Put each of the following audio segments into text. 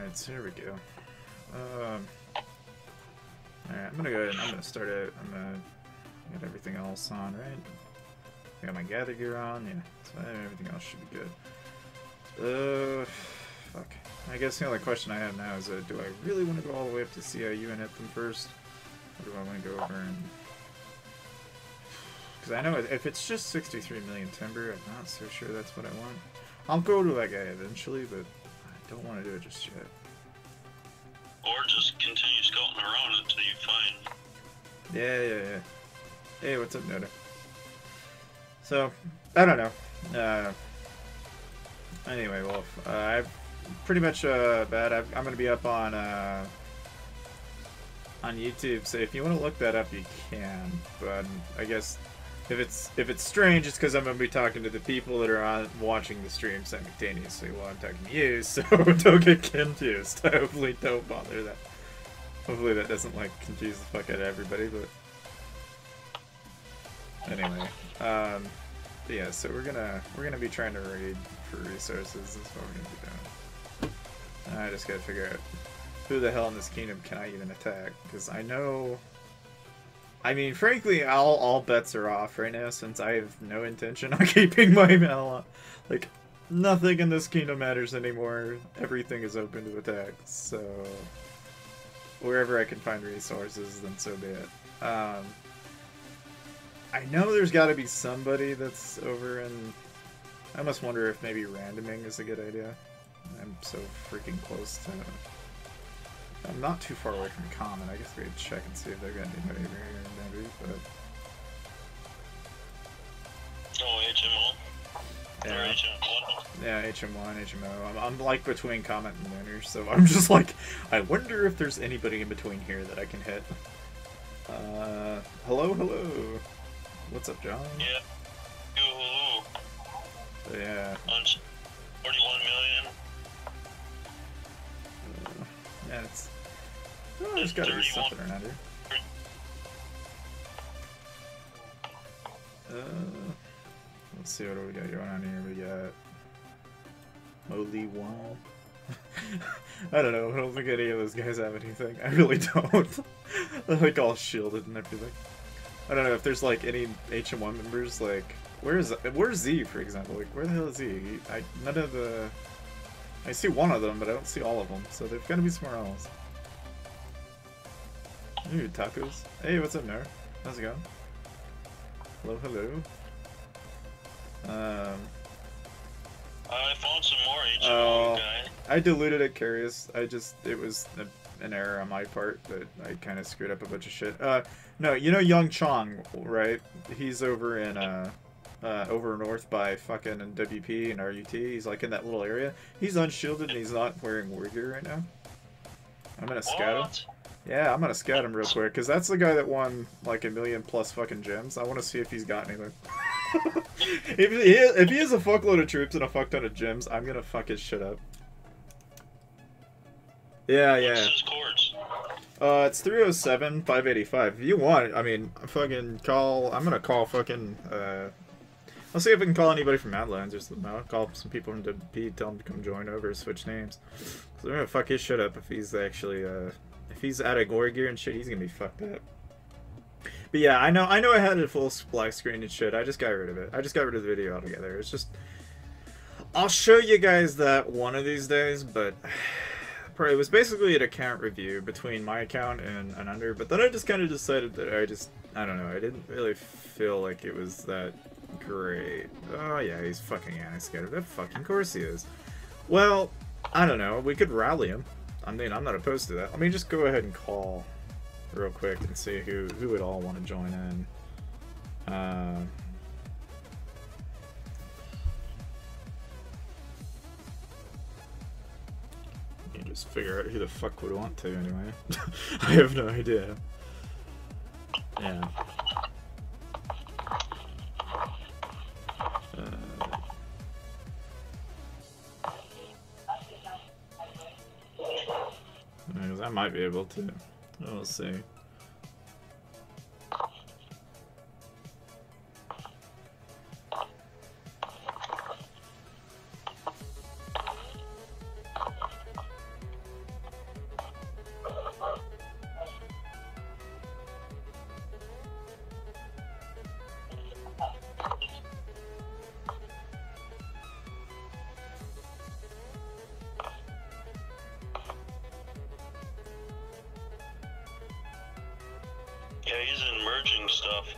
Alright, so here we go. Alright, I'm gonna go ahead and I'm gonna start it. I'm gonna get everything else on, right? I got my gather gear on, yeah. So everything else should be good. Fuck. I guess the only question I have now is do I really want to go all the way up to CIU and hit them first? Or do I want to go over and... Because I know if it's just 63 million timber, I'm not so sure that's what I want. I'll go to that guy eventually, but I don't want to do it just yet. Or just continue scouting around until you find... Yeah. Hey, what's up, Noda? So, I don't know. Anyway, Wolf, I've pretty much I'm going to be up on YouTube, so if you want to look that up, you can. But I guess if it's strange, it's because I'm going to be talking to the people that are watching the stream simultaneously while I'm talking to you, so don't get confused. Hopefully don't bother that. Hopefully that doesn't, like, confuse the fuck out of everybody, but... Anyway, yeah, so we're gonna be trying to raid for resources. That's what we're gonna be doing. I just gotta figure out who the hell in this kingdom can I even attack, because I know... I mean, frankly, all bets are off right now, since I have no intention on keeping my ally. Like, nothing in this kingdom matters anymore. Everything is open to attack, so... Wherever I can find resources, then so be it. I know there's got to be somebody that's over in... I almost wonder if maybe randoming is a good idea. I'm so freaking close to... I'm not too far away from common. I guess we could check and see if they've got anybody over here, maybe, but... Oh, HMO? Yeah. Or HM1? Yeah, HM1, HMO. I'm like between comet and lunar, so I'm just like, I wonder if there's anybody in between here that I can hit. Hello? What's up, John? Yeah. Yoo-hoo. Yeah. On 41 million. Yeah, it's... Oh, there's gotta be something around here. Let's see what we got going on here. We got... Moly Wall. I don't know, I don't think any of those guys have anything. I really don't. They're like all shielded and everything. I don't know if there's like any HM1 members, like... Where's Z, for example? Like, where the hell is Z? None of the... I see one of them, but I don't see all of them, so they've got to be somewhere else. Ooh, tacos. Hey, what's up, Nar? How's it going? Hello. I found some more HMO guy. I deleted it, Curious. It was an error on my part, but I kind of screwed up a bunch of shit. No, you know Young Chong, right? He's over in, over north by fucking WP and RUT. He's like in that little area. He's unshielded and he's not wearing war gear right now. I'm gonna scout him. Yeah, I'm gonna scout him real quick, because that's the guy that won like 1 million plus fucking gems. I want to see if he's got anything. if he has a fuckload of troops and a fuck ton of gems, I'm gonna fuck his shit up. Yeah. What's his course? It's 307, 585. If you want, I mean, fucking call... I'm gonna call fucking, I'll see if I can call anybody from Outlands or something. I'll call some people from WP, tell them to come join over, switch names. So I'm gonna fuck his shit up if he's actually, if he's out of gore gear and shit, he's gonna be fucked up. But yeah, I know I had a full splash screen and shit. I just got rid of it. I just got rid of the video altogether. It's just... I'll show you guys that one of these days, but... It was basically an account review between my account and under, but then I just kind of decided that I don't know, I didn't really feel like it was that great. Oh yeah, he's fucking anti-scattered. Of fucking course he is. Well, I don't know, we could rally him. I mean, I'm not opposed to that. Let me just go ahead and call real quick and see who would all want to join in. Just figure out who the fuck would want to anyway. I have no idea. Yeah. I might be able to. We'll see. Yeah, he's in merging stuff.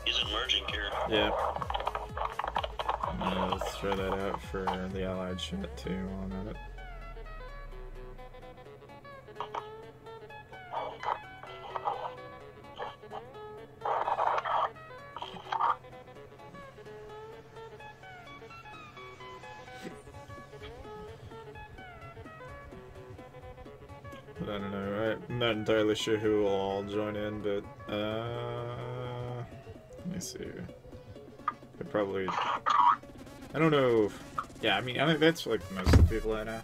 He's in merging here. Yeah. Let's throw that out for the allied shit too on it. But I don't know, I'm not entirely sure who will all join in, but let me see. They probably, I don't know if, yeah, I mean, I think that's like most of the people I know.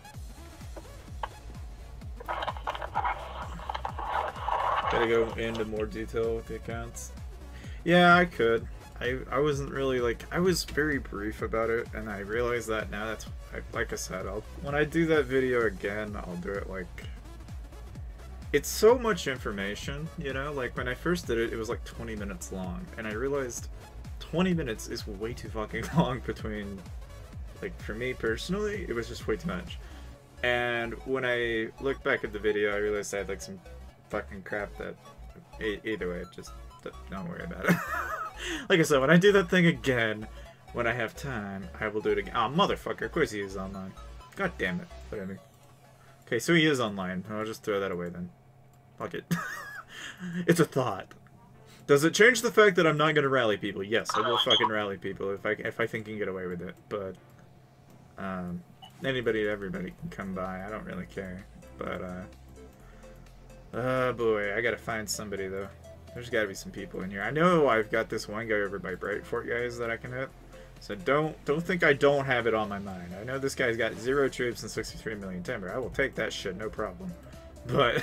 Gotta go into more detail with the accounts. Yeah, I could. I wasn't really like, I was very brief about it, and I realized that now. That's like I said, when I do that video again, I'll do it like, it's so much information, you know. Like when I first did it, it was like 20 minutes long, and I realized 20 minutes is way too fucking long between, like, for me personally, it was just way too much. And when I looked back at the video, I realized I had like some fucking crap that, either way, just don't worry about it. Like I said, when I do that thing again, when I have time, I will do it again. Oh, motherfucker, of course he is online. God damn it. Whatever. Okay, so he is online. I'll just throw that away then. Fuck it. It's a thought. Does it change the fact that I'm not gonna rally people? Yes, I will fucking rally people if I think I can get away with it. But anybody, everybody can come by. I don't really care. But oh boy, I gotta find somebody though. There's gotta be some people in here. I know I've got this one guy over by Brightfort, guys, that I can hit. So don't think I don't have it on my mind. I know this guy's got 0 troops and 63 million timber. I will take that shit, no problem. But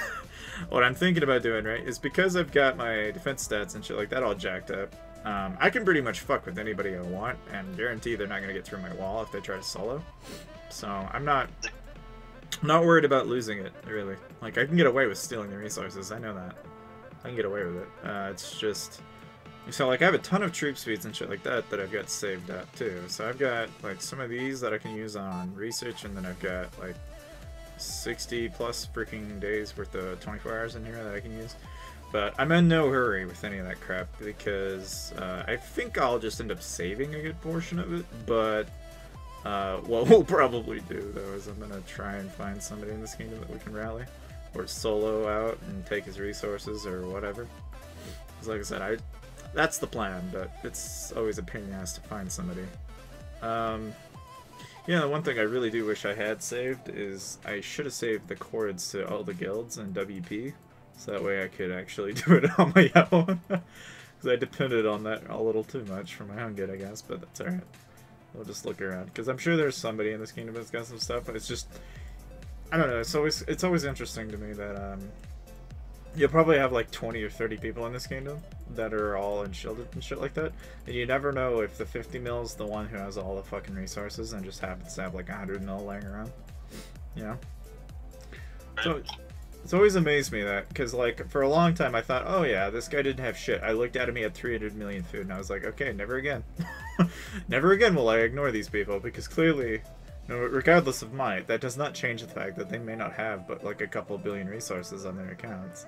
what I'm thinking about doing, right, is because I've got my defense stats and shit like that all jacked up, I can pretty much fuck with anybody I want and guarantee they're not gonna get through my wall if they try to solo. So I'm not worried about losing it, really. Like, I can get away with stealing the resources, I know that. I can get away with it. It's just... So, like, I have a ton of troop speeds and shit like that I've got saved up, too. So I've got, like, some of these that I can use on research, and then I've got, like, 60 plus freaking days worth of 24 hours in here that I can use. But I'm in no hurry with any of that crap, because I think I'll just end up saving a good portion of it, but what we'll probably do, though, is I'm gonna try and find somebody in this kingdom that we can rally, or solo out and take his resources, or whatever. Because, like I said, that's the plan, but it's always a pain in the ass to find somebody. Yeah, the one thing I really do wish I had saved is I should have saved the chords to all the guilds and WP, so that way I could actually do it on my own. Because I depended on that a little too much for my own good, I guess, but that's alright. We'll just look around, because I'm sure there's somebody in this kingdom that's got some stuff, but it's just, I don't know, it's always interesting to me that you'll probably have like 20 or 30 people in this kingdom that are all enshielded and shit like that, and you never know if the 50 mil is the one who has all the fucking resources and just happens to have like 100 mil laying around, you know? So it's always amazed me that, because like for a long time I thought, oh yeah, this guy didn't have shit. I looked at him, he had 300 million food, and I was like, okay, never again. Never again will I ignore these people, because clearly, regardless of might, that does not change the fact that they may not have but like a couple billion resources on their accounts.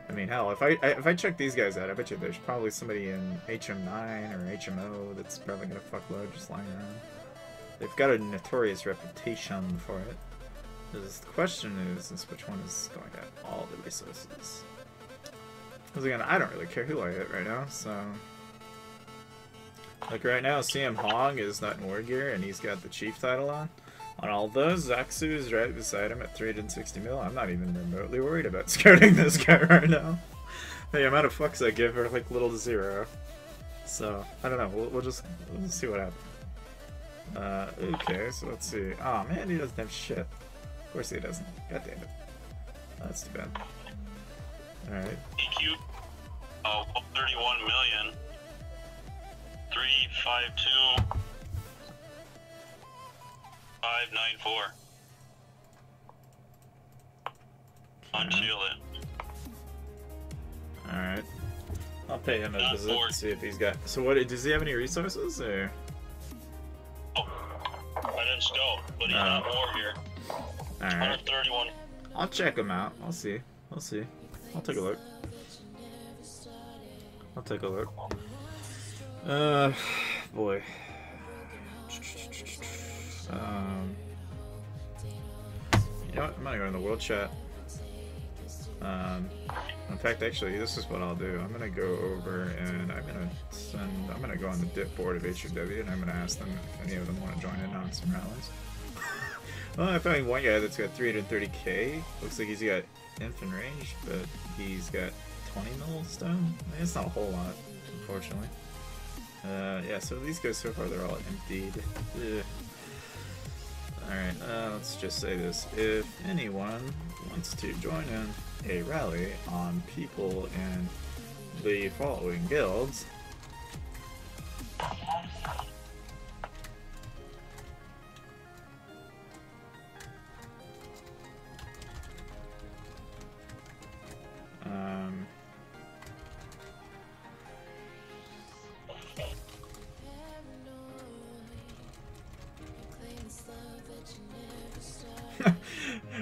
I mean, hell, if I check these guys out, I bet you there's probably somebody in HM9 or HMO that's probably got a fuckload just lying around. They've got a notorious reputation for it. The question is which one is going to have all the resources. Because again, I don't really care who I hit right now, so... Like right now, CM Hong is not in war gear, and he's got the chief title on. On all those, Zaxu is right beside him at 360 mil. I'm not even remotely worried about scouting this guy right now. The amount of fucks I give are like little to zero. So, I don't know, we'll just see what happens. Okay, so let's see. Oh man, he doesn't have shit. Of course he doesn't. God damn it. That's too bad. Alright. EQ, 131 million. 352 594. Unseal it. Alright. I'll pay him a visit to see if he's got... So what, does he have any resources, or...? Oh, I didn't scout, but he's not war here. Alright. 131. I'll check him out. I'll see. I'll see. I'll take a look. I'll take a look. Boy. You know what? I'm gonna go in the world chat. In fact, actually, this is what I'll do. I'm gonna go over and I'm gonna go on the dip board of HW and I'm gonna ask them if any of them want to join in on some rallies. Well, I found one guy that's got 330k. Looks like he's got infant range, but he's got 20 mil stone. I mean, it's not a whole lot, unfortunately. Yeah, so these guys so far, they're all emptied. Alright, let's just say this. If anyone wants to join in a rally on people in the following guilds,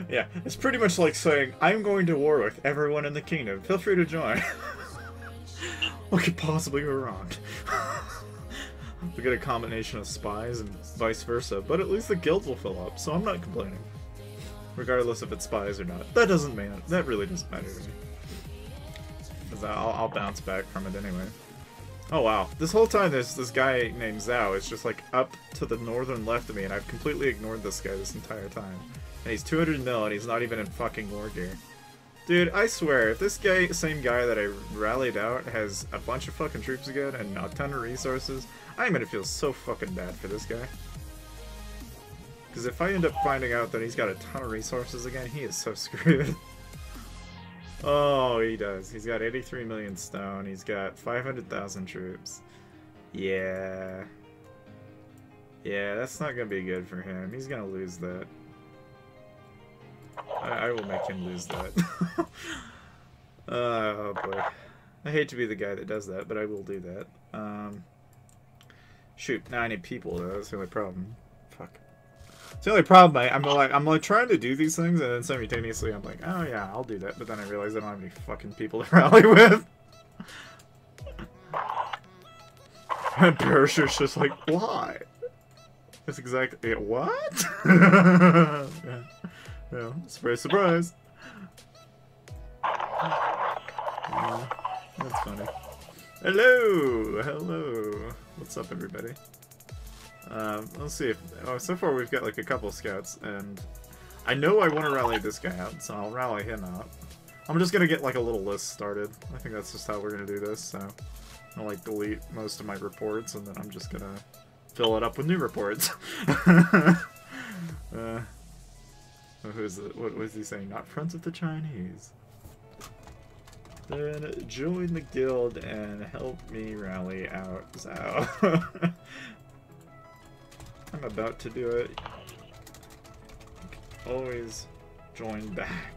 yeah, it's pretty much like saying, I'm going to war with everyone in the kingdom. Feel free to join. What could possibly go wrong? We get a combination of spies and vice versa, but at least the guild will fill up, so I'm not complaining. Regardless if it's spies or not. That really doesn't matter to me. Because I'll bounce back from it anyway. Oh wow, this whole time this guy named Zhao is just like up to the northern left of me, and I've completely ignored this guy this entire time. And he's 200 mil, and he's not even in fucking war gear. Dude, I swear, if this same guy that I rallied out has a bunch of fucking troops again and a ton of resources, I'm gonna feel so fucking bad for this guy. Because if I end up finding out that he's got a ton of resources again, he is so screwed. Oh, he does. He's got 83 million stone. He's got 500,000 troops. Yeah. Yeah, that's not gonna be good for him. He's gonna lose that. I will make him lose that. Oh boy. I hate to be the guy that does that, but I will do that. Shoot, now I need people though, that's the only problem. Fuck. It's the only problem, I'm like trying to do these things and then simultaneously I'm like, oh yeah, I'll do that, but then I realize I don't have any fucking people to rally with. And Parashute's just like, why? That's exactly it. What? Yeah. Yeah, surprise, surprise. Yeah, that's funny. Hello! Hello! What's up, everybody? Let's see if... Oh, so far we've got like a couple scouts, and I know I want to rally this guy out, so I'll rally him out. I'm just gonna get like a little list started. I think that's just how we're gonna do this, so I'll like delete most of my reports, and then I'm just gonna fill it up with new reports. What was he saying? Not friends with the Chinese. Then join the guild and help me rally out Zhao. I'm about to do it. Always join back.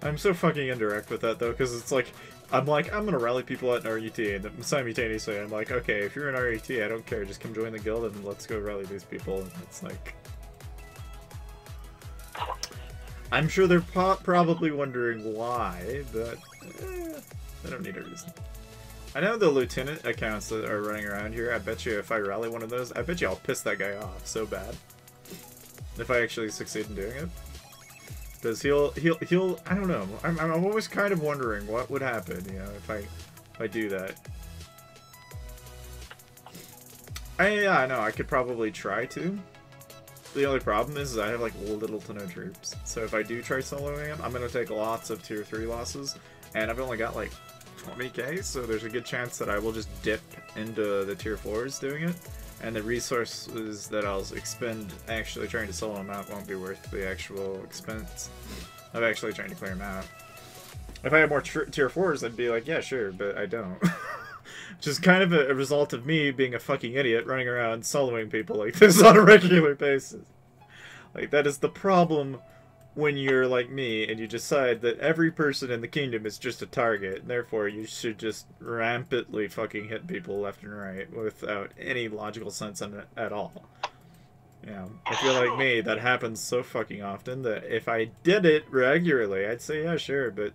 I'm so fucking indirect with that though, because it's like, I'm gonna rally people out in RET, and then simultaneously I'm like, okay, if you're in RET, I don't care, just come join the guild and let's go rally these people, and it's like... I'm sure they're probably wondering why, but I don't need a reason. I know the lieutenant accounts that are running around here, I bet you if I rally one of those, I bet you I'll piss that guy off so bad. If I actually succeed in doing it. Because he'll I don't know, I'm always kind of wondering what would happen, you know, if I do that. Yeah, I know, I could probably try to. The only problem is I have like little to no troops. So if I do try soloing him, I'm going to take lots of tier 3 losses. And I've only got like 20k, so there's a good chance that I will just dip into the tier 4s doing it. And the resources that I'll expend actually trying to solo him out won't be worth the actual expense of actually trying to clear him out. If I had more tier 4s, I'd be like, yeah, sure, but I don't. Just kind of a result of me being a fucking idiot running around soloing people like this on a regular basis. Like, that is the problem when you're like me and you decide that every person in the kingdom is just a target, and therefore you should just rampantly fucking hit people left and right without any logical sense in it at all. You know, if you're like me, that happens so fucking often that if I did it regularly, I'd say, yeah, sure, but,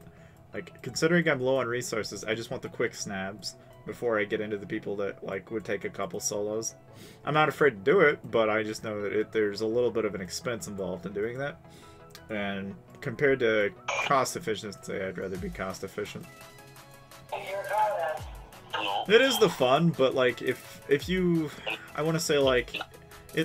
like, considering I'm low on resources, I just want the quick snabs before I get into the people that, like, would take a couple solos. I'm not afraid to do it, but I just know that there's a little bit of an expense involved in doing that. And compared to cost efficiency, I'd rather be cost efficient. It is the fun, but, like, if you... I want to say, like...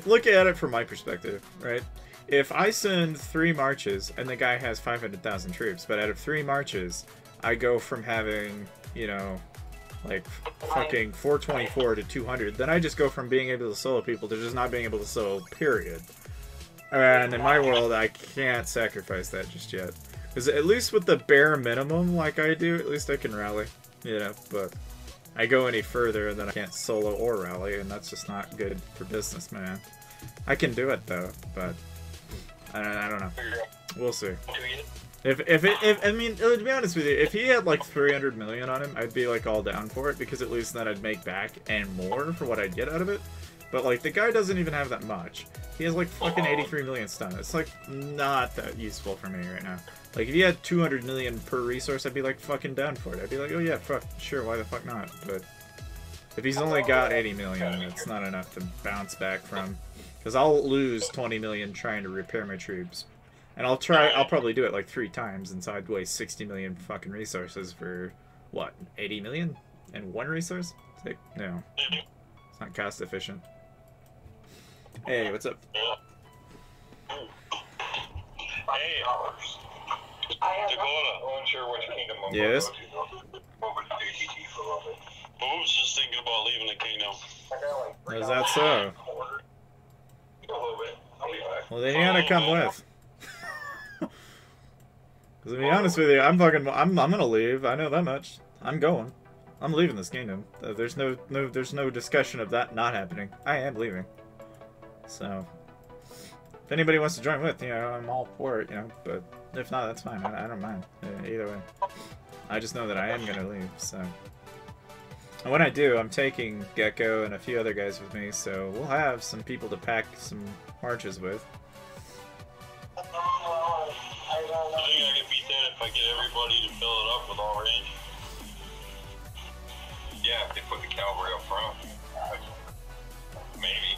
look at it from my perspective, right? If I send 3 marches and the guy has 500,000 troops, but out of 3 marches, I go from having, you know, like fucking 424 to 200, then I just go from being able to solo people to just not being able to solo, period. And in my world, I can't sacrifice that just yet. Because at least with the bare minimum like I do, at least I can rally, you know, but... I go any further and then I can't solo or rally, and that's just not good for business, man. I can do it though, but I don't know. We'll see. If I mean, to be honest with you, if he had like 300 million on him, I'd be like all down for it, because at least then I'd make back and more for what I'd get out of it. But like the guy doesn't even have that much. He has like fucking 83 million stun. It's like not that useful for me right now. Like if he had 200 million per resource, I'd be like fucking down for it. I'd be like, oh yeah, fuck, sure, why the fuck not? But if he's only got 80 million, it's not enough to bounce back from. Because I'll lose 20 million trying to repair my troops. And I'll probably do it like 3 times, and so I'd waste 60 million fucking resources for, what, 80 million? And 1 resource? It's like, no. It's not cost efficient. Hey, what's up? Hey, Dakota. I wasn't sure which kingdom I'm going to go to. I was just thinking about leaving the kingdom. Is that so? Well, then you gotta come with. Because to be honest with you, I'm gonna leave. I know that much. I'm going. I'm leaving this kingdom. There's no discussion of that not happening. I am leaving. So, if anybody wants to join with, you know, I'm all for it, you know, but if not, that's fine. I don't mind. Either way. I just know that I am gonna leave, so. And when I do, I'm taking Gecko and a few other guys with me, so we'll have some people to pack some marches with. I think I can beat that if I get everybody to fill it up with all range. Yeah, if they put the cavalry up front. Maybe.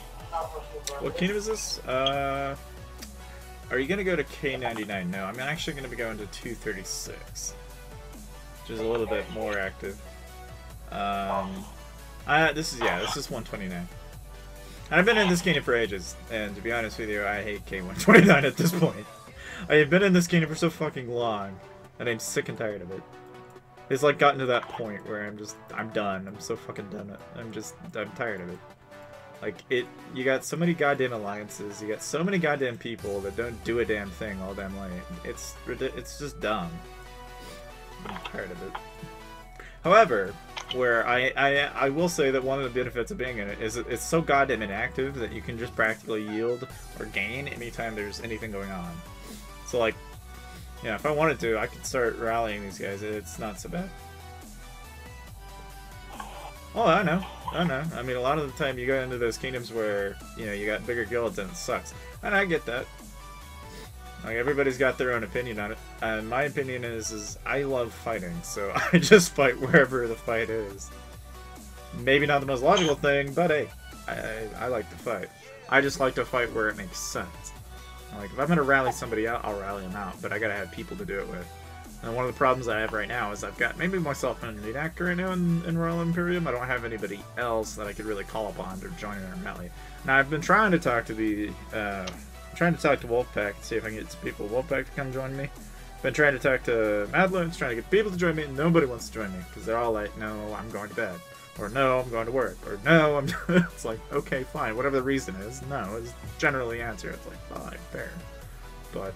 What kingdom is this? Are you gonna go to K99? No, I'm actually gonna be going to 236, which is a little bit more active. This is 129. I've been in this kingdom for ages, and to be honest with you, I hate K129 at this point. I have been in this kingdom for so fucking long, and I'm sick and tired of it. It's like gotten to that point where I'm done. I'm so fucking done. I'm tired of it. Like, you got so many goddamn alliances, you got so many goddamn people that don't do a damn thing all damn late. It's just dumb. I'm tired of it. However, where I will say that one of the benefits of being in it is it's so goddamn inactive that you can just practically yield or gain anytime there's anything going on. So like, yeah, if I wanted to, I could start rallying these guys. It's not so bad. Oh, I know. I mean, a lot of the time you go into those kingdoms where, you know, you got bigger guilds and it sucks. And I get that. Like, everybody's got their own opinion on it. And my opinion is I love fighting, so I just fight wherever the fight is. Maybe not the most logical thing, but hey, I like to fight. I just like to fight where it makes sense. Like, if I'm gonna rally somebody out, I'll rally them out, but I gotta have people to do it with. And one of the problems I have right now is I've got maybe myself and lead actor right now in Royal Imperium. I don't have anybody else that I could really call upon to join in our rally. Now, I've been trying to talk to Wolfpack and see if I can get some people Wolfpack to come join me. Been trying to talk to Madlands, trying to get people to join me, and nobody wants to join me because they're all like, no, I'm going to bed. Or no, I'm going to work. Or no, I'm... It's like, okay, fine. Whatever the reason is, no, is generally the answer. It's like, fine, fair. But...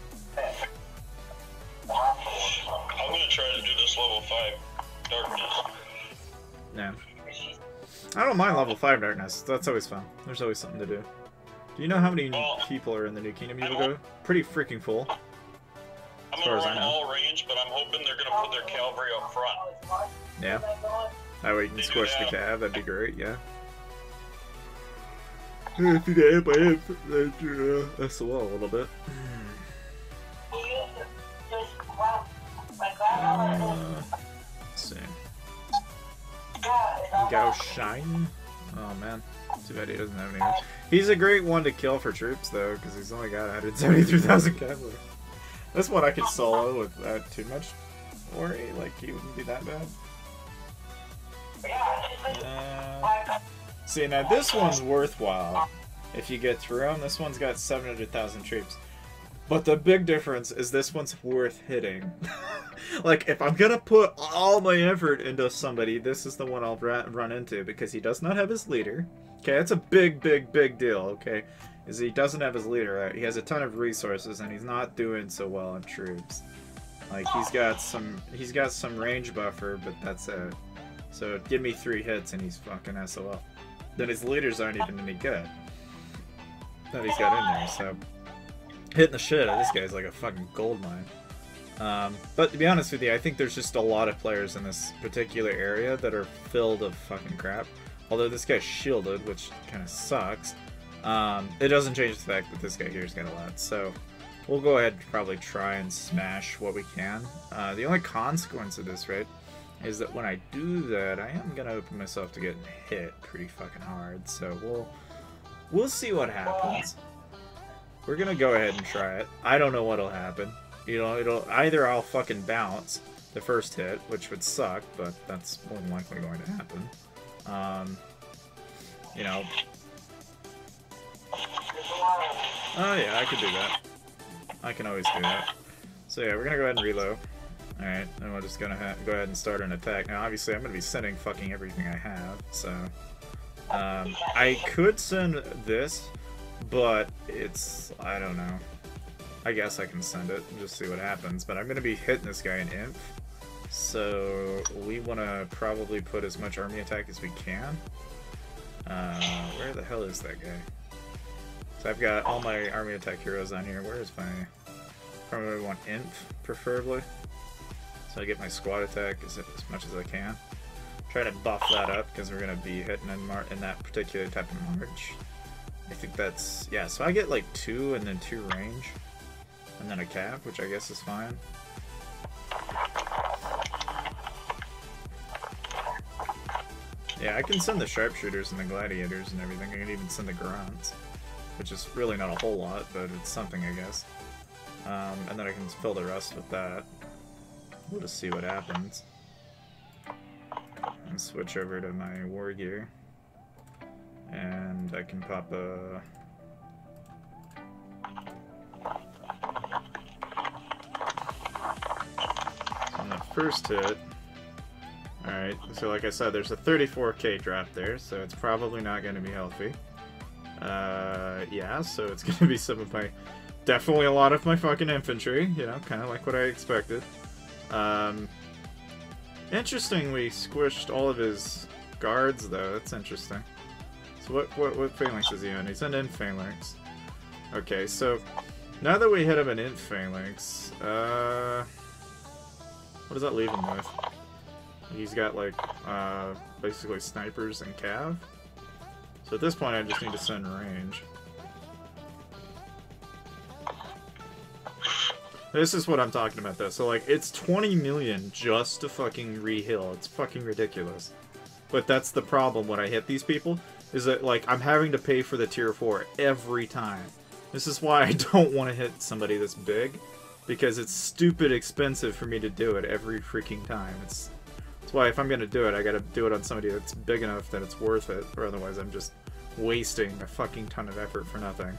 I'm gonna try to do this level 5 darkness. Yeah. I don't mind level 5 darkness. That's always fun. There's always something to do. Do you know how many people are in the new kingdom you will go? Pretty freaking full. I'm gonna run all range, but I'm hoping they're gonna put their cavalry up front. Yeah. That way you can squish the cav, that'd be great, yeah. If you get hit by him, then that's the wall a little bit. Let's see. Go Shine. Oh man, too bad he doesn't have any. He's a great one to kill for troops though, because he's only got 173,000 cavalry. This one I could solo without too much worry. Like he wouldn't be that bad. See, now this one's worthwhile if you get through him. This one's got 700,000 troops. But the big difference is this one's worth hitting. Like, if I'm gonna put all my effort into somebody, this is the one I'll run into, because he does not have his leader. Okay, that's a big, big, big deal, okay? Is he doesn't have his leader out. He has a ton of resources, and he's not doing so well on troops. Like, he's got some range buffer, but that's it. So give me 3 hits and he's fucking SOL. Then his leaders aren't even any good that he's got in there, so hitting the shit out of this guy's like a fucking gold mine. But to be honest with you, I think there's just a lot of players in this particular area that are filled of fucking crap. Although this guy's shielded, which kind of sucks, it doesn't change the fact that this guy here's got a lot. So we'll go ahead and probably try and smash what we can. The only consequence of this, right, is that when I do that, I am gonna open myself to getting hit pretty fucking hard. So we'll see what happens. We're gonna go ahead and try it. I don't know what'll happen. You know, it'll either I'll fucking bounce the first hit, which would suck, but that's more than likely going to happen. You know. Oh yeah, I could do that. I can always do that. So yeah, we're gonna go ahead and reload. Alright, and we're just gonna go ahead and start an attack. Now obviously I'm gonna be sending fucking everything I have, so I could send this, but it's, I don't know. I guess I can send it and just see what happens, but I'm gonna be hitting this guy in Inf, so we wanna probably put as much army attack as we can. Where the hell is that guy? So I've got all my army attack heroes on here. Where is my... Probably want Inf, preferably. So I get my squad attack as much as I can. Try to buff that up, because we're going to be hitting in that particular type of march. I think that's... Yeah, so I get like 2 and then 2 range. And then a cap, which I guess is fine. Yeah, I can send the sharpshooters and the gladiators and everything. I can even send the grunts, which is really not a whole lot, but it's something, I guess. And then I can fill the rest with that. We'll just see what happens. And switch over to my war gear. And I can pop a... On the first hit... Alright, so like I said, there's a 34k drop there, so it's probably not going to be healthy. Yeah, so it's going to be some of my... Definitely a lot of my fucking infantry, you know, kind of like what I expected. Interesting, we squished all of his guards, though. That's interesting. So what phalanx is he on? He's an int phalanx. Okay, so now that we hit him an int phalanx, what does that leave him with? He's got, like, basically snipers and cav. So at this point, I just need to send range. This is what I'm talking about, though. So, like, it's 20 million just to fucking re-heal. It's fucking ridiculous. But that's the problem when I hit these people, is that, like, I'm having to pay for the tier 4 every time. This is why I don't want to hit somebody this big, because it's stupid expensive for me to do it every freaking time. That's why if I'm going to do it, I gotta do it on somebody that's big enough that it's worth it, or otherwise I'm just wasting a fucking ton of effort for nothing.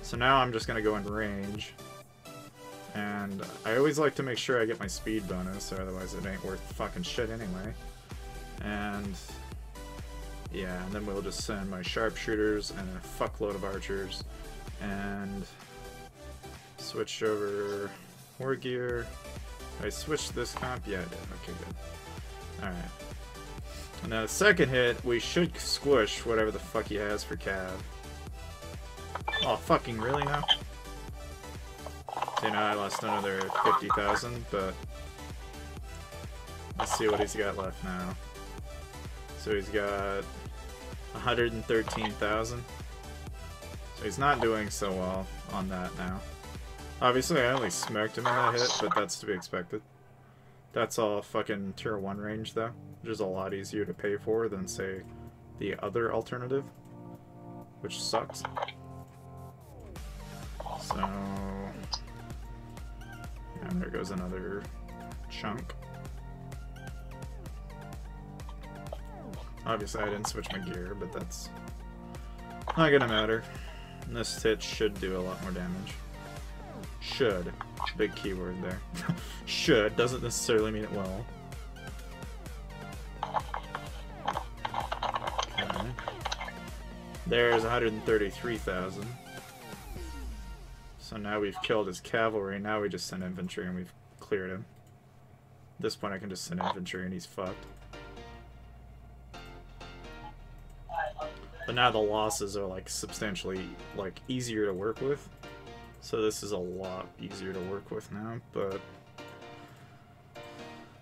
So now I'm just going to go in range. And I always like to make sure I get my speed bonus, or otherwise it ain't worth fucking shit anyway. And yeah, and then we'll just send my sharpshooters and a fuckload of archers, and switch over war gear. I switched this comp? Yeah, I did. Okay, good. Alright. And now the second hit, we should squish whatever the fuck he has for cav. Oh, fucking really now? You know, I lost another 50,000, but let's see what he's got left now. So he's got 113,000. So he's not doing so well on that now. Obviously, I only smoked him in that hit, but that's to be expected. That's all fucking tier 1 range, though, which is a lot easier to pay for than, say, the other alternative, which sucks. So, and there goes another chunk. Obviously, I didn't switch my gear, but that's not gonna matter. And this hit should do a lot more damage. Should. Big keyword there. Should. Doesn't necessarily mean it will. Okay. There's 133,000. So now we've killed his cavalry. Now we just send infantry and we've cleared him. At this point I can just send infantry and he's fucked. But now the losses are like substantially like easier to work with. So this is a lot easier to work with now, but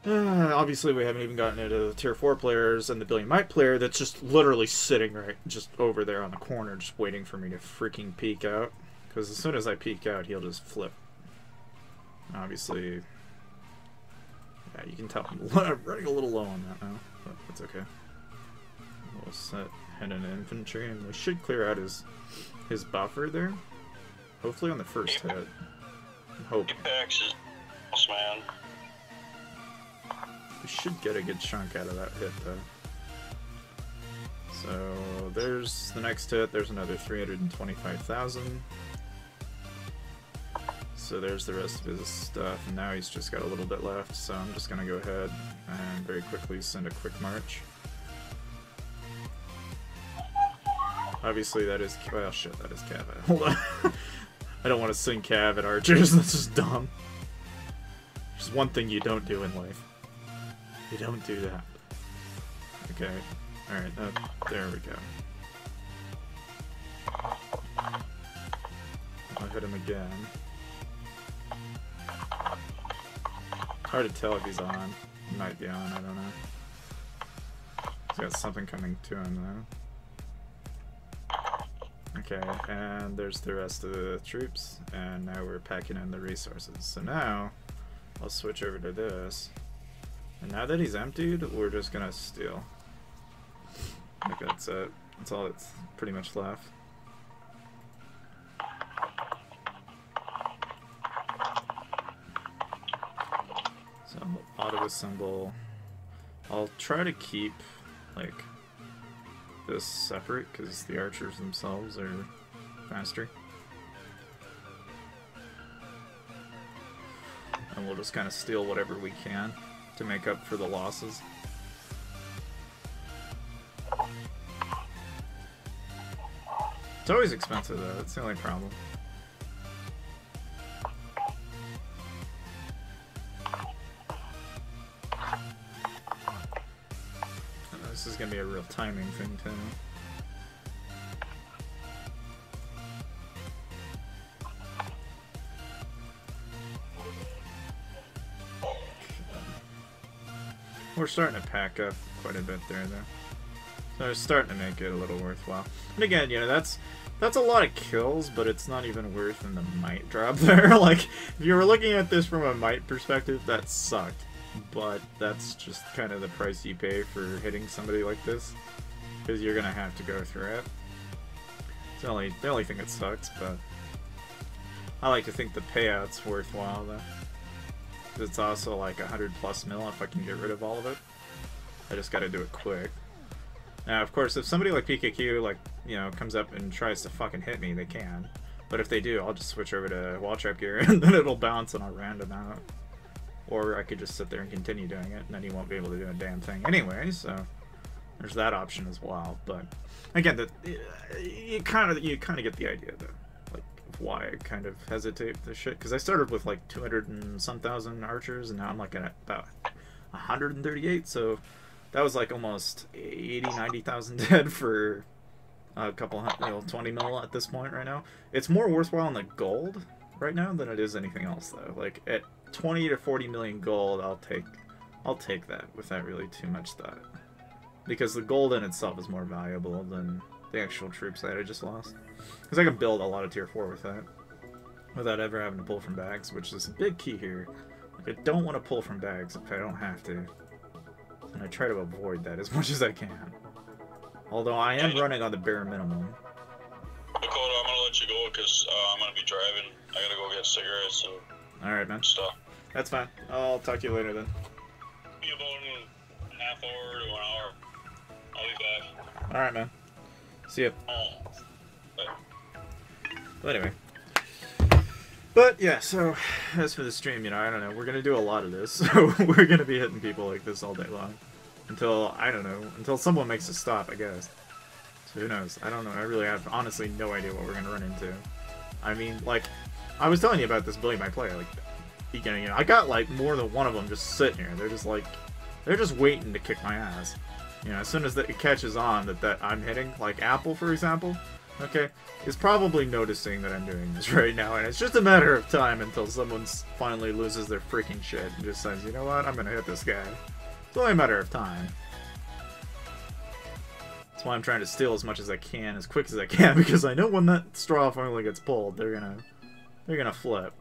obviously we haven't even gotten into the tier 4 players and the Billion Might player that's just literally sitting right just over there on the corner just waiting for me to freaking peek out. Because as soon as I peek out, he'll just flip. Obviously, yeah, you can tell I'm running a little low on that now, but that's okay. We'll set hidden infantry and we should clear out his buffer there. Hopefully on the first hit. I'm hoping. Man. We should get a good chunk out of that hit though. So there's the next hit, there's another 325,000. So there's the rest of his stuff, and now he's just got a little bit left, so I'm just gonna go ahead and very quickly send a quick march. Obviously that is, well shit, that is cav. Hold on. I don't want to sing cav at archers, that's just dumb. There's one thing you don't do in life. You don't do that. Okay, alright, there we go. I'll hit him again. Hard to tell if he's on. He might be on, I don't know. He's got something coming to him though. Okay, and there's the rest of the troops, and now we're packing in the resources. So now, I'll switch over to this. And now that he's emptied, we're just gonna steal. I think that's it. That's all that's pretty much left. So auto-assemble. I'll try to keep, like, this separate, because the archers themselves are faster. And we'll just kind of steal whatever we can to make up for the losses. It's always expensive though, that's the only problem. And this is gonna be a real timing thing too. We're starting to pack up quite a bit there though. So it's starting to make it a little worthwhile. And again, you know, that's a lot of kills, but it's not even worth in the might drop there. Like, if you were looking at this from a might perspective, that sucked. But that's just kind of the price you pay for hitting somebody like this. Because you're gonna have to go through it. It's the only thing that sucks, but I like to think the payout's worthwhile though. It's also like 100+ mil if I can get rid of all of it. I just gotta do it quick. Now, of course, if somebody like PKQ, like, you know, comes up and tries to fucking hit me, they can. But if they do, I'll just switch over to wall trap gear and then it'll bounce and I'll random out. Or I could just sit there and continue doing it and then he won't be able to do a damn thing anyway, so there's that option as well. But again, you kind of get the idea though. Like, why I kind of hesitate with this shit. Because I started with like 200 and some thousand archers and now I'm like at about 138, so that was like almost 80,000-90,000 dead for a couple hundred, 20 mil at this point right now. It's more worthwhile in the gold right now than it is anything else, though. Like, at 20 to 40 million gold, I'll take that without really too much thought. Because the gold in itself is more valuable than the actual troops that I just lost. Because I can build a lot of tier 4 with that. Without ever having to pull from bags, which is a big key here. Like, I don't want to pull from bags if I don't have to. And I try to avoid that as much as I can. Although I am running on the bare minimum. Dakota, I'm gonna let you go because I'm gonna be driving. I gotta go get cigarettes and Alright, man. stuff. That's fine. I'll talk to you later then. Be about a half hour to an hour. I'll be back. Alright, man. See ya. Bye. But anyway. But yeah, so as for the stream, you know, I don't know. We're gonna do a lot of this, so we're gonna be hitting people like this all day long. Until, I don't know, until someone makes a stop, I guess. So who knows? I don't know. I really have honestly no idea what we're gonna run into. I mean, like, I was telling you about this Billy My Play, like, beginning, you know, I got like more than one of them just sitting here. They're just like, they're just waiting to kick my ass. You know, as soon as it catches on that I'm hitting, like Apple, for example, okay, is probably noticing that I'm doing this right now, and it's just a matter of time until someone finally loses their freaking shit and just says, you know what, I'm gonna hit this guy. It's only a matter of time. That's why I'm trying to steal as much as I can, as quick as I can, because I know when that straw finally gets pulled, they're gonna flip.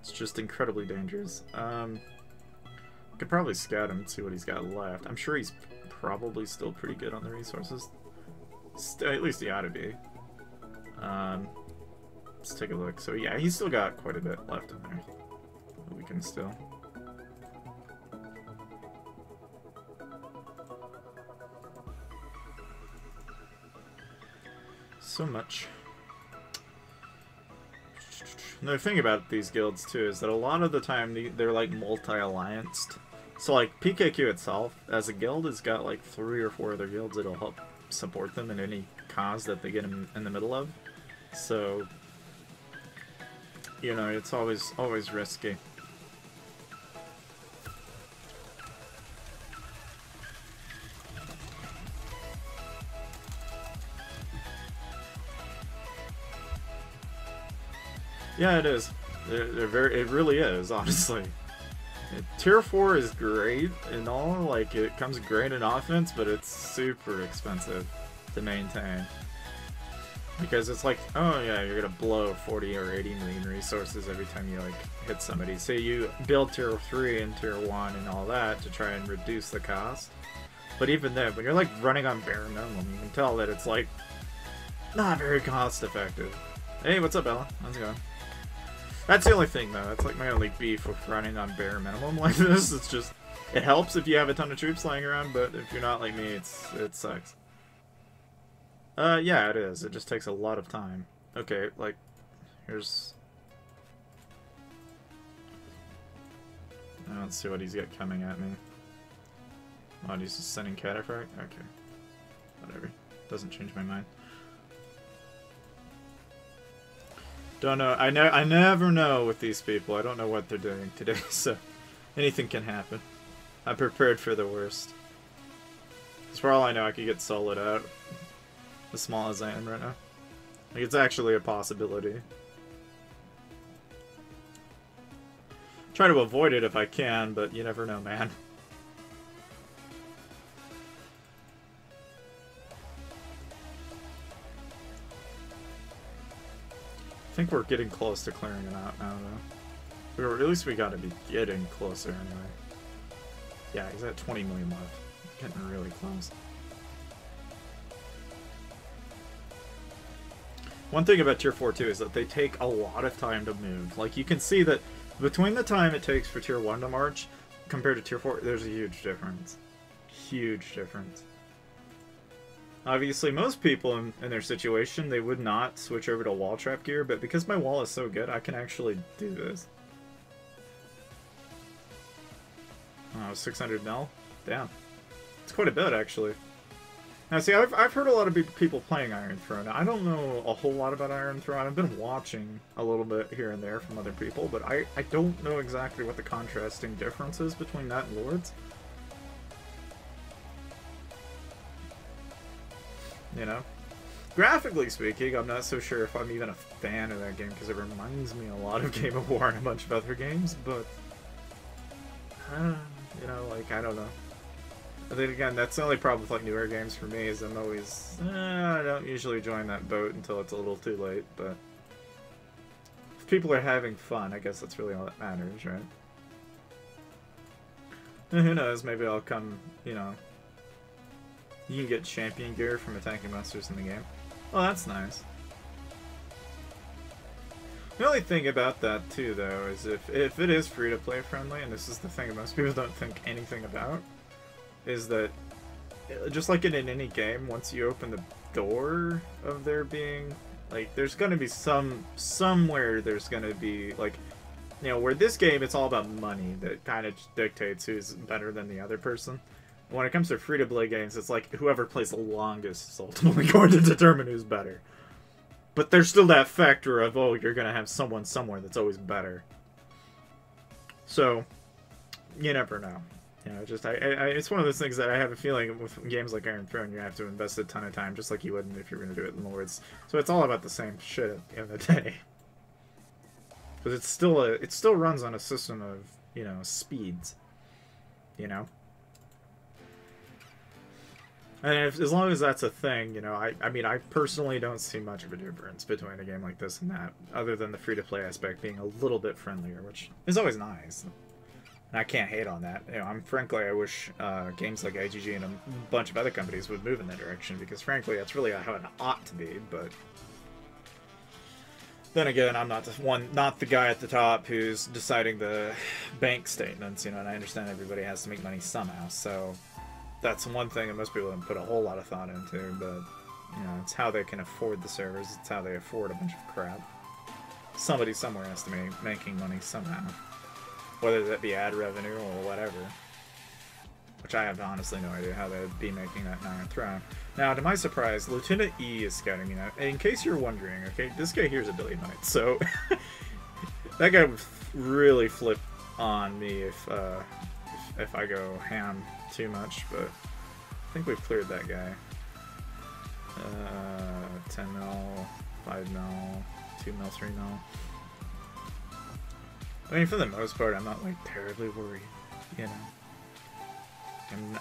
It's just incredibly dangerous. Could probably scout him and see what he's got left. I'm sure he's probably still pretty good on the resources. At least he ought to be. Let's take a look. So yeah, he's still got quite a bit left in there. We can still. So much. Another thing about these guilds too is that a lot of the time they're like multi-allianced. So like PKQ itself as a guild has got like 3 or 4 other guilds that'll help support them in any cause that they get in the middle of. So you know, it's always risky. Yeah, it is. It really is, honestly. Tier 4 is great and all, like, it comes great in offense, but it's super expensive to maintain. Because it's like, oh yeah, you're gonna blow 40 or 80 million resources every time you, like, hit somebody. So you build Tier 3 and Tier 1 and all that to try and reduce the cost. But even then, when you're, like, running on bare minimum, you can tell that it's, like, not very cost effective. Hey, what's up, Ella? How's it going? That's the only thing, though. That's like my only beef with running on bare minimum like this. It's just, it helps if you have a ton of troops lying around, but if you're not like me, it sucks. Yeah, it is. It just takes a lot of time. Okay, like, here's... Let's see what he's got coming at me. Oh, he's just sending Cataphract? Okay. Whatever. Doesn't change my mind. Don't know. I never know with these people. I don't know what they're doing today, so anything can happen. I'm prepared for the worst. As for all I know, I could get soloed out. As small as I am right now. Like, it's actually a possibility. Try to avoid it if I can, but you never know, man. I think we're getting close to clearing it out now, though. Or at least we gotta be getting closer anyway. Yeah, he's at 20 million left. Getting really close. One thing about Tier 4 too is that they take a lot of time to move. Like, you can see that between the time it takes for Tier 1 to march compared to Tier 4, there's a huge difference. Huge difference. Obviously, most people in their situation, they would not switch over to wall trap gear, but because my wall is so good, I can actually do this. Oh, 600 mil? Damn. It's quite a bit, actually. Now, see, I've heard a lot of people playing Iron Throne. I don't know a whole lot about Iron Throne. I've been watching a little bit here and there from other people, but I don't know exactly what the contrasting difference is between that and Lords. You know? Graphically speaking, I'm not so sure if I'm even a fan of that game because it reminds me a lot of Game of War and a bunch of other games, but you know, like, I don't know. I think, again, that's the only problem with, like, newer games for me is I'm always, I don't usually join that boat until it's a little too late, but if people are having fun, I guess that's really all that matters, right? And who knows, maybe I'll come, you know, you can get champion gear from attacking monsters in the game. Oh, that's nice. The only thing about that, too, though, is if it is free-to-play friendly, and this is the thing that most people don't think anything about, is that, just like in any game, once you open the door of there being, like, there's gonna be somewhere there's gonna be, like, you know, where this game, it's all about money that kind of dictates who's better than the other person. When it comes to free-to-play games, it's like whoever plays the longest is ultimately going to determine who's better. But there's still that factor of, oh, you're going to have someone somewhere that's always better. So, you never know. You know, just it's one of those things that I have a feeling with games like Iron Throne, you have to invest a ton of time, just like you would if you were going to do it in Lords. So it's all about the same shit at the end of the day. But it's still it still runs on a system of, you know, speeds. You know? And as long as that's a thing, you know, I mean, I personally don't see much of a difference between a game like this and that, other than the free-to-play aspect being a little bit friendlier, which is always nice. And I can't hate on that. You know, frankly, I wish games like IGG and a bunch of other companies would move in that direction, because frankly, that's really how it ought to be, but then again, I'm not the guy at the top who's deciding the bank statements, you know, and I understand everybody has to make money somehow, so that's one thing that most people don't put a whole lot of thought into, but, you know, it's how they can afford the servers, it's how they afford a bunch of crap. Somebody somewhere has to be making money somehow. Whether that be ad revenue or whatever. Which I have honestly no idea how they'd be making that in Iron Throne. Now, to my surprise, Lieutenant E is scouting me now. In case you're wondering, okay, this guy here is a Billion Knight, so that guy would really flip on me if I go ham too much, but I think we've cleared that guy. 10 mil, 5 mil, 2 mil, 3 mil. I mean, for the most part, I'm not, like, terribly worried, you know?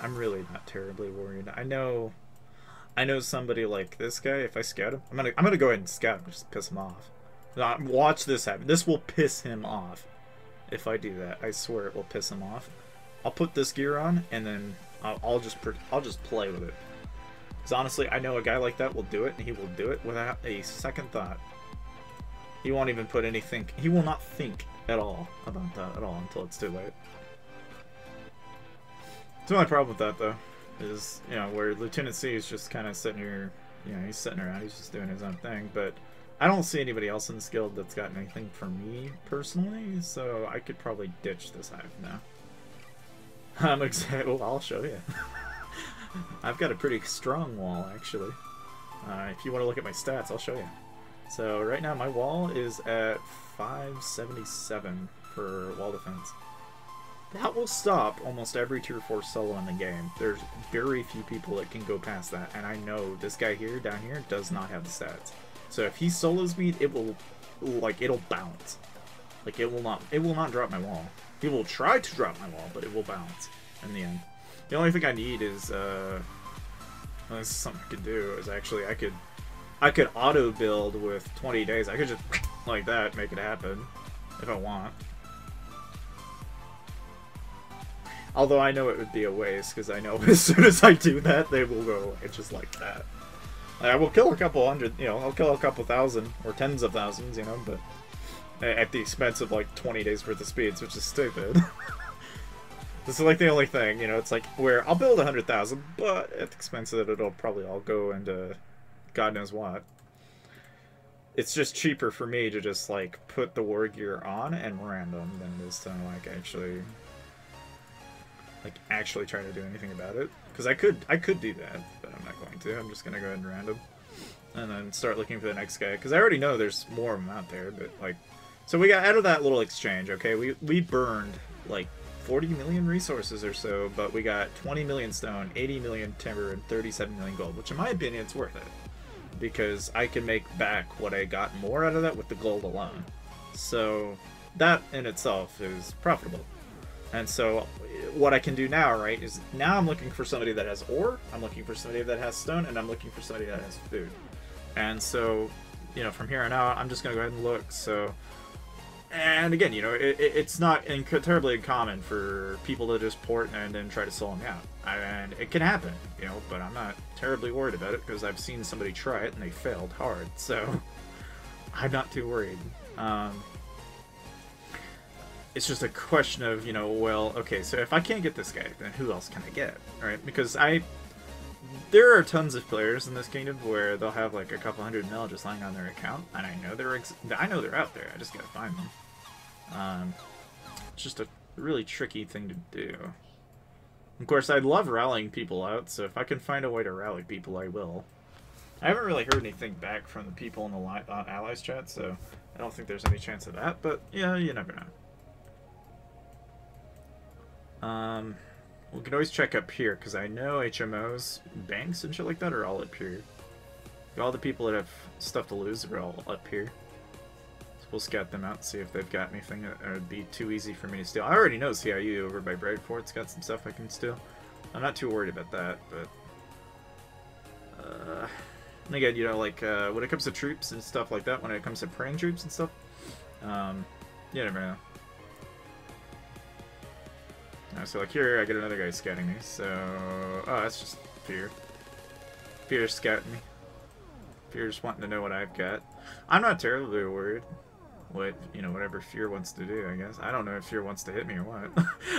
I'm really not terribly worried. I know somebody like this guy, if I scout him, I'm gonna go ahead and scout him, just piss him off. Watch this happen. This will piss him off. If I do that, I swear it will piss him off. I'll put this gear on, and then I'll just play with it. Because honestly, I know a guy like that will do it, and he will do it without a second thought. He won't even put anything. He will not think at all about that at all until it's too late. The only problem with that, though, is, you know, where Lieutenant C is just kind of sitting here, you know, he's sitting around, he's just doing his own thing, but I don't see anybody else in this guild that's got anything for me, personally, so I could probably ditch this hive now. I'm excited. Well, I'll show you. I've got a pretty strong wall, actually. If you want to look at my stats, I'll show you. So right now my wall is at 577 for wall defense. That will stop almost every tier 4 solo in the game. There's very few people that can go past that, and I know this guy here, down here, does not have the stats. So if he solos me, it will, like, it'll bounce. Like, it will not drop my wall. He will try to drop my wall, but it will bounce in the end. The only thing I need is, well, this is something I could do, is actually, I could auto build with 20 days. I could just, like that, make it happen, if I want. Although I know it would be a waste, because I know as soon as I do that, they will go away just like that. I will kill a couple hundred, you know, I'll kill a couple thousand, or tens of thousands, you know, but at the expense of like 20 days worth of speeds, which is stupid. This is like the only thing, you know, it's like where I'll build 100,000, but at the expense of it, it'll probably all go into God knows what. It's just cheaper for me to just like put the war gear on and random than it is to like actually try to do anything about it. Because I could do that, but I'm not going to. I'm just gonna go ahead and random, and then start looking for the next guy. Because I already know there's more of them out there, but like, so we got out of that little exchange. Okay, we burned like 40 million resources or so, but we got 20 million stone, 80 million timber, and 37 million gold. Which, in my opinion, it's worth it. because I can make back what I got more out of that with the gold alone. So that in itself is profitable. And so what I can do now, right, is now I'm looking for somebody that has ore, I'm looking for somebody that has stone, and I'm looking for somebody that has food. And so, you know, from here on out, I'm just going to go ahead and look. So, and again, you know, it's not terribly uncommon for people to just port and then try to sell them out. And it can happen, you know, but I'm not terribly worried about it because I've seen somebody try it and they failed hard. So I'm not too worried. It's just a question of, you know, well, okay, so if I can't get this guy, then who else can I get, right? Because there are tons of players in this kingdom where they'll have like a couple hundred mil just lying on their account, and I know they're out there. I just gotta find them. It's just a really tricky thing to do. Of course, I love rallying people out, so if I can find a way to rally people, I will. I haven't really heard anything back from the people in the Allies chat, so I don't think there's any chance of that, but yeah, you never know. We can always check up here, because I know HMOs, banks, and shit like that are all up here. All the people that have stuff to lose are all up here. So we'll scout them out and see if they've got anything that would be too easy for me to steal. I already know CIU over by Bradfort's got some stuff I can steal. I'm not too worried about that, but... and again, you know, like, when it comes to troops and stuff like that, when it comes to praying troops and stuff, you never know. So like here, I get another guy scouting me. So, oh, that's just Fear. Fear's scouting me. Fear's wanting to know what I've got. I'm not terribly worried. Whatever Fear wants to do, I guess. I don't know if Fear wants to hit me or what.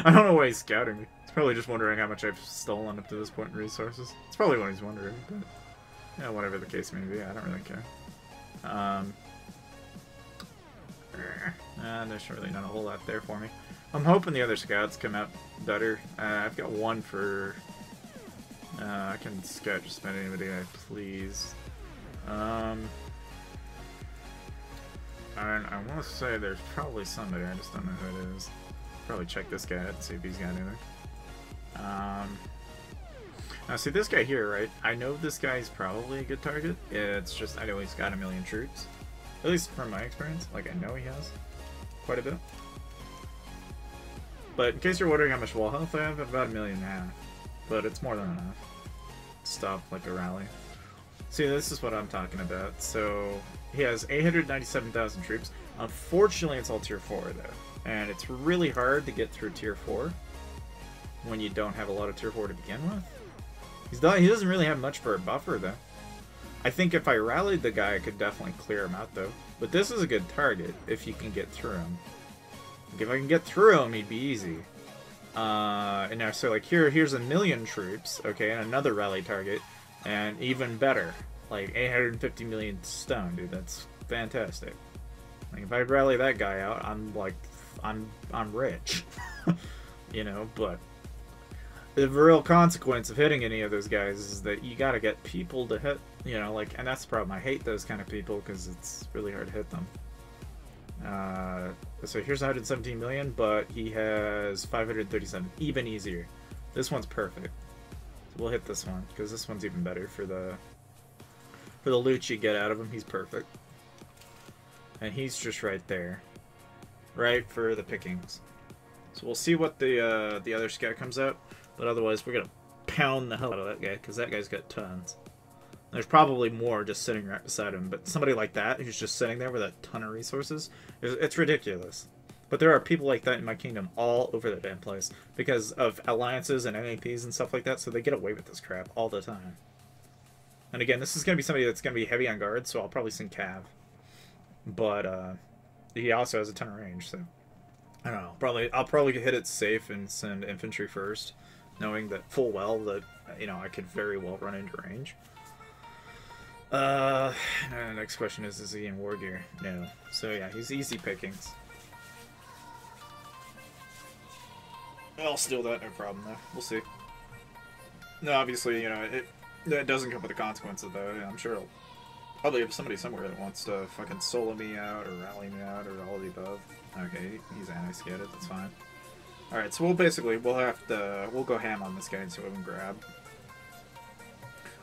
I don't know why he's scouting me. He's probably just wondering how much I've stolen up to this point in resources. It's probably what he's wondering, but yeah, whatever the case may be, I don't really care. There's really not a whole lot there for me. I'm hoping the other scouts come out better. I've got one for... I can scout just about anybody I please. And I want to say there's probably somebody, I just don't know who it is. Probably check this guy out and see if he's got anything. Now see this guy here, right? I know this guy's probably a good target. It's just, I know he's got 1 million troops. At least from my experience. Like, I know he has quite a bit. But in case you're wondering how much wall health I have, about 1.5 million. But it's more than enough to stop, like, a rally. See, this is what I'm talking about. So, he has 897,000 troops. Unfortunately, it's all tier 4, though. And it's really hard to get through tier 4 when you don't have a lot of tier 4 to begin with. He doesn't really have much for a buffer, though. I think if I rallied the guy, I could definitely clear him out, though. But this is a good target if you can get through him. Like, if I can get through him, he'd be easy. And now, so like here's 1 million troops, okay, and another rally target, and even better, like 850 million stone, dude. That's fantastic. Like, if I rally that guy out, I'm like, I'm rich, you know. But the real consequence of hitting any of those guys is that you gotta get people to hit, you know, like, and that's the problem. I hate those kind of people because it's really hard to hit them. So here's 117 million, but he has 537, even easier. This one's perfect. So we'll hit this one because this one's even better for the loot you get out of him. He's perfect, and he's just right there, right for the pickings. So we'll see what the other scout comes out, but otherwise we're gonna pound the hell out of that guy because that guy's got tons. There's probably more just sitting right beside him, but somebody like that who's just sitting there with a ton of resources, it's ridiculous. But there are people like that in my kingdom all over the damn place because of alliances and MAPs and stuff like that, so they get away with this crap all the time. And again, this is going to be somebody that's going to be heavy on guard, so I'll probably send Cav. But he also has a ton of range, so I don't know. I'll probably hit it safe and send infantry first, knowing that full well that, you know, I could very well run into range. Next question is he in war gear? No. So yeah, he's easy pickings. I'll steal that, no problem though. We'll see. No, obviously, you know, it doesn't come with a consequence though. I'm sure it'll probably have somebody somewhere that wants to fucking solo me out or rally me out or all of the above. Okay, he's anti-scattered, that's fine. Alright, so we'll go ham on this guy and see what we can grab.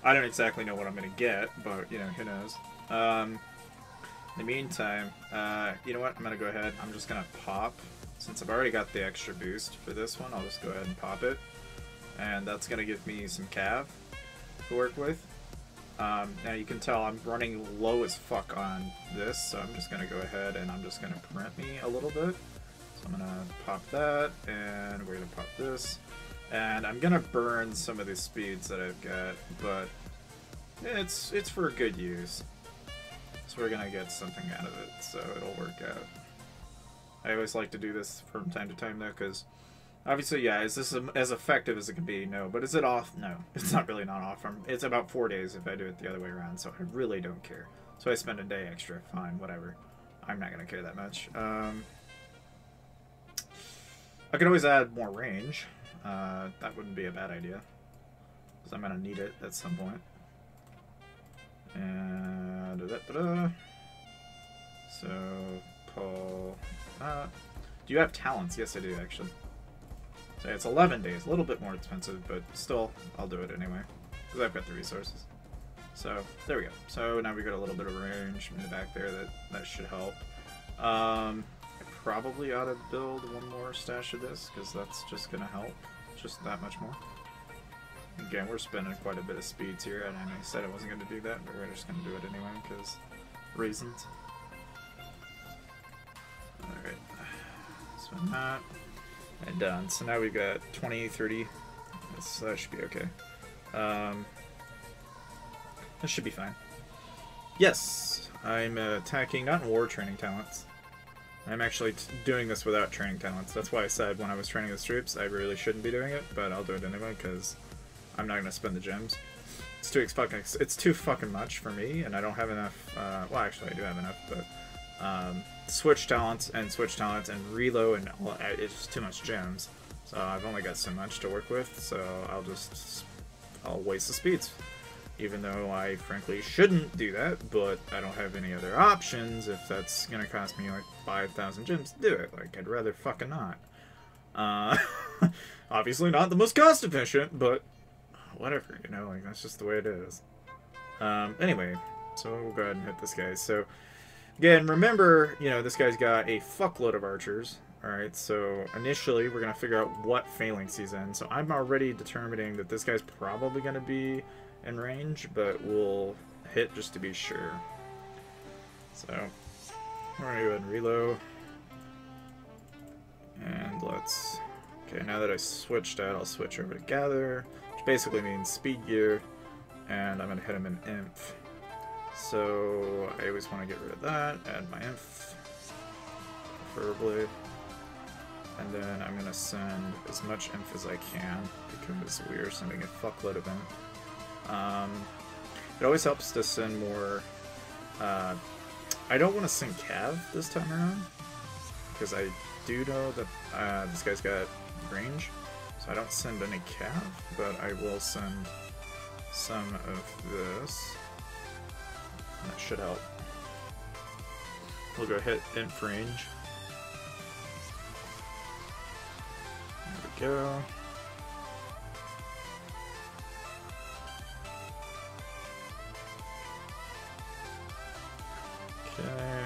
I don't exactly know what I'm gonna get, but you know, who knows. In the meantime, you know what? I'm gonna go ahead. I'm just gonna pop. Since I've already got the extra boost for this one, I'll just go ahead and pop it. And that's gonna give me some cav to work with. Now you can tell I'm running low as fuck on this, so I'm just gonna go ahead and I'm just gonna print me a little bit. So I'm gonna pop that, and we're gonna pop this. And I'm gonna burn some of the speeds that I've got, but it's for good use. So we're gonna get something out of it, so it'll work out. I always like to do this from time to time though, because obviously, yeah, is this as effective as it can be? No. But is it off? No. It's not really not off. It's about 4 days if I do it the other way around, so I really don't care. So I spend a day extra, fine, whatever. I'm not gonna care that much. I could always add more range. That wouldn't be a bad idea, because I'm gonna need it at some point. And so Paul, do you have talents? Yes, I do actually. So it's 11 days, a little bit more expensive, but still, I'll do it anyway, because I've got the resources. So there we go. So now we got a little bit of range in the back there. That should help. I probably ought to build one more stash of this, because that's just gonna help. Just that much more. Again, we're spending quite a bit of speeds here, and I said I wasn't going to do that, but we're just going to do it anyway, because reasons. Alright, spend that, and done. So now we've got 20, 30, so that should be okay. That should be fine. Yes, I'm attacking, not in war training talents. I'm actually doing this without training talents. That's why I said when I was training the troops, I really shouldn't be doing it, but I'll do it anyway, because I'm not going to spend the gems. It's too fucking much for me, and I don't have enough, well, actually, I do have enough, but switch talents and reload and all, it's just too much gems. So I've only got so much to work with, so I'll waste the speeds. Even though I frankly shouldn't do that, but I don't have any other options if that's gonna cost me like 5,000 gems to do it. Like, I'd rather fucking not. Obviously not the most cost efficient, but whatever, you know, like, that's just the way it is. Anyway, so we'll go ahead and hit this guy. So, again, remember, you know, this guy's got a fuckload of archers. Alright, so initially we're gonna figure out what phalanx he's in. So I'm already determining that this guy's probably gonna be in range, but we'll hit just to be sure. So we're gonna go ahead and reload, and let's, okay, now that I switched out, I'll switch over to gather, which basically means speed gear, and I'm gonna hit him in inf. So I always want to get rid of that, add my inf preferably, and then I'm gonna send as much inf as I can, because we are sending a fuckload of inf. It always helps to send more. I don't want to send cav this time around, because I do know that this guy's got range, so I don't send any cav, but I will send some of this. And that should help. We'll go hit inf range. There we go. Okay,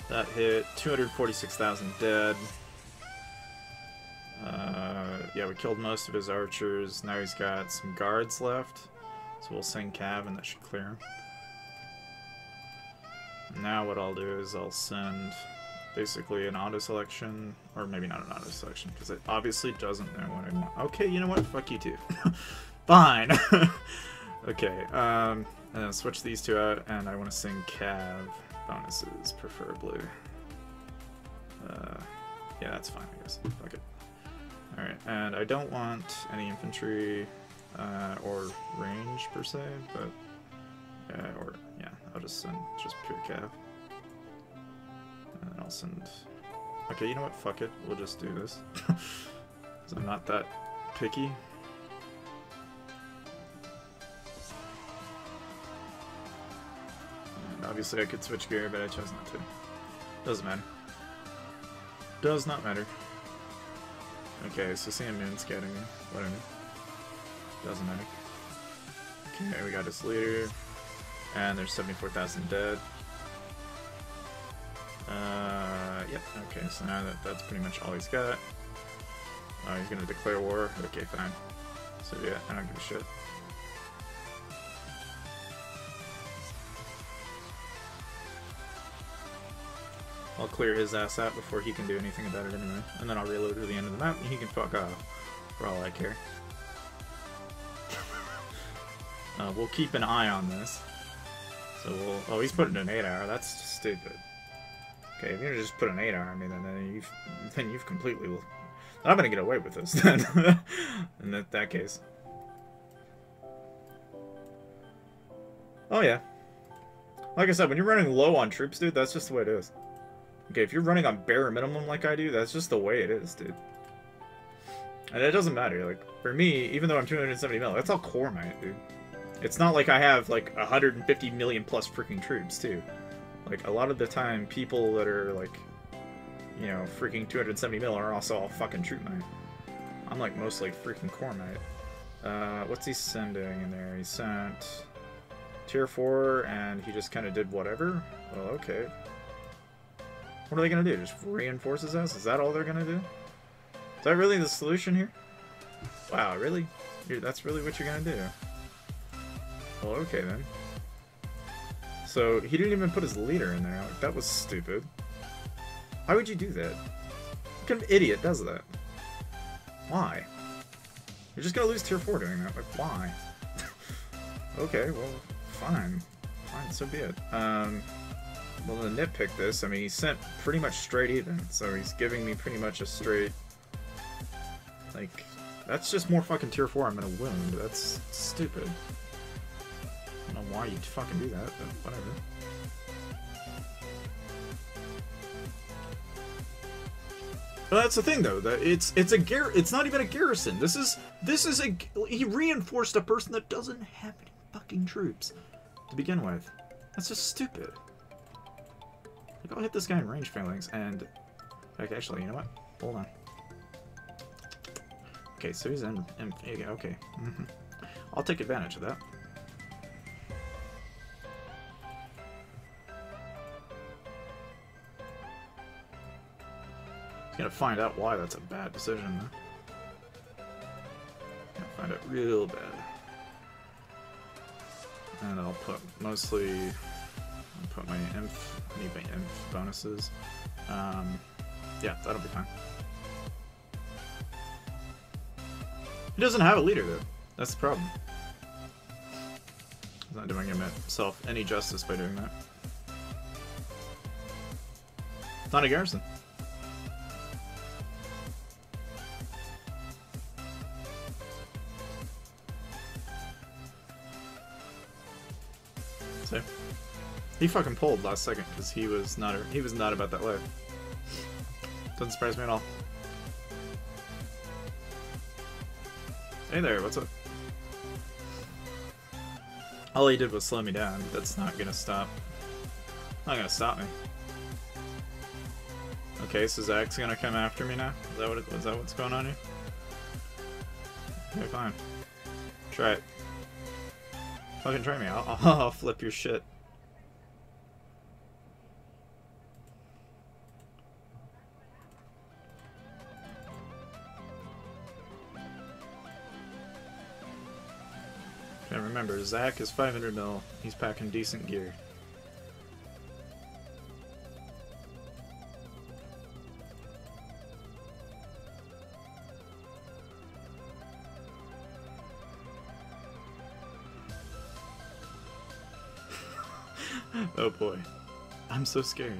that hit 246,000 dead. Yeah, we killed most of his archers. Now he's got some guards left, so we'll send cav and that should clear him. Now what I'll do is I'll send basically an auto selection, or maybe not an auto selection, because it obviously doesn't know what I want. Okay, you know what? Fuck you too. Fine. Okay, switch these two out, and I want to sing cav bonuses, preferably. Yeah, that's fine, I guess. Fuck it. Alright, and I don't want any infantry or range, per se, but... yeah, I'll just send just pure cav. And then I'll send... Okay, you know what? Fuck it. We'll just do this. Because I'm not that picky. Obviously I could switch gear, but I chose not to. Doesn't matter. Does not matter. Okay, so seeing moon scouting me. Whatever. Doesn't matter. Okay, we got his leader. And there's 74,000 dead. Yep, okay, so now that's pretty much all he's got. He's gonna declare war. Okay, fine. So yeah, I don't give a shit. I'll clear his ass out before he can do anything about it anyway. And then I'll reload to the end of the map and he can fuck off. For all I care. We'll keep an eye on this. So we'll... Oh, he's putting an 8-hour. That's stupid. Okay, if you're gonna just put an 8-hour on me, then you've completely... I'm gonna get away with this then. In that case. Oh yeah. Like I said, when you're running low on troops, dude, that's just the way it is. Okay, if you're running on bare minimum like I do, that's just the way it is, dude. And it doesn't matter. Like, for me, even though I'm 270 mil, that's all core might, dude. It's not like I have, like, 150 million plus freaking troops, too. Like, a lot of the time, people that are, like, you know, freaking 270 mil are also all fucking troop might. I'm, like, mostly freaking core might. What's he sending in there? He sent tier 4, and he just kind of did whatever? Well, okay. What are they gonna do? Just reinforce his ass? Is that all they're gonna do? Is that really the solution here? Wow, really? That's really what you're gonna do? Well, okay then. So, he didn't even put his leader in there. Like, that was stupid. Why would you do that? What kind of idiot does that? Why? You're just gonna lose tier 4 doing that. Like, why? Okay, well, fine. Fine, so be it. Well, to nitpick this, I mean, he sent pretty much straight even, so he's giving me pretty much a straight... Like, that's just more fucking tier 4 I'm gonna wound. That's stupid. I don't know why you'd fucking do that, but whatever. But that's the thing, though. That it's not even a garrison. This is he reinforced a person that doesn't have any fucking troops to begin with. That's just stupid. Like, I'll hit this guy in range phalanx and... Like, actually, you know what? Hold on. Okay, so he's in okay. I'll take advantage of that. He's gonna find out why that's a bad decision, though. Gonna find it real bad. And I'll put mostly... I'll put my inf... I need my inf bonuses. Yeah, that'll be fine. He doesn't have a leader, though. That's the problem. He's not doing himself any justice by doing that. It's not a garrison. So, he fucking pulled last second because he was not about that life. Doesn't surprise me at all. Hey there, what's up? All he did was slow me down. That's not gonna stop. Not gonna stop me. Okay, so Zach's gonna come after me now? Is that what's going on here? Okay, fine. Try it. Fucking try me. I'll flip your shit. And remember, Zach is 500 mil. He's packing decent gear. Oh boy. I'm so scared.